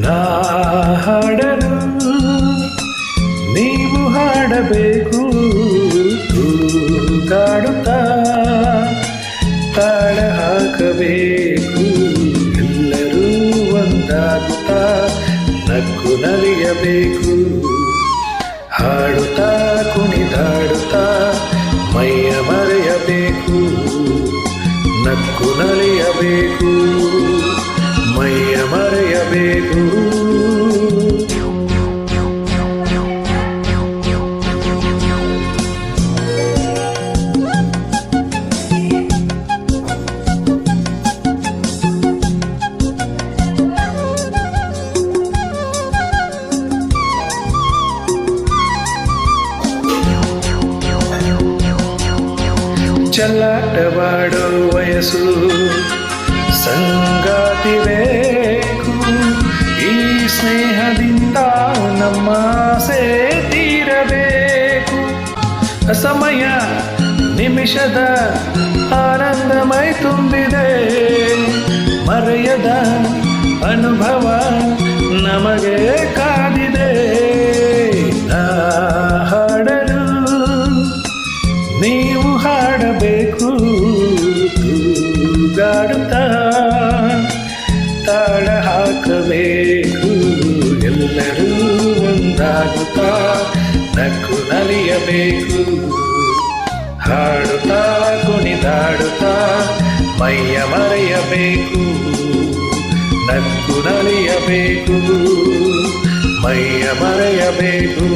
ನಾ ಹಾಡಲು ನೀವು ಹಾಡಬೇಕು, ತೂಗಾಡುತ್ತಾ ತಾಳ ಹಾಕಬೇಕು, ಎಲ್ಲರೂ ಒಂದಾಗುತ್ತಾ ನಕ್ಕು ನಲಿಯಬೇಕು. ಹಾಡುತ್ತಾ ಕುಣಿದಾಡುತ್ತಾ ಮೈಯ ಮರೆಯಬೇಕು, ನಕ್ಕು ನಲಿಯಬೇಕು, ಮೈಯ ಮರೆಯಬೇಕು. ಚೆಲ್ಲಾಟವಾಡೋ ವಯಸ್ಸು ಸಂಗಾತಿ ಬೇಕು, ಈ ಸ್ನೇಹದಿಂದ ನಮ್ಮ ಆಸೆ ತೀರಬೇಕು. ಸಮಯ ನಿಮಿಷದ ಆನಂದಮೈ ತುಂಬಿದೆ, ಮರೆಯದ ಅನುಭವ ನಮಗೆ ಕಾದಿದೆ. ಹಾಡಲು ನೀವು ಹಾಡಬೇಕು, ತೂಗಾಡುತ್ತಾ ತಾಳ ಹಾಕಬೇಕು, ಎಲ್ಲರೂ ಒಂದಾಗುತ್ತಾ ನಕ್ಕು ನಲಿಯಬೇಕು. ಹಾಡುತ್ತಾ ಕುಣಿದಾಡುತ್ತಾ ಮೈಯ ಮರೆಯಬೇಕು, ನಕ್ಕು ನಲಿಯಬೇಕು, ಮೈಯ ಮರೆಯಬೇಕು.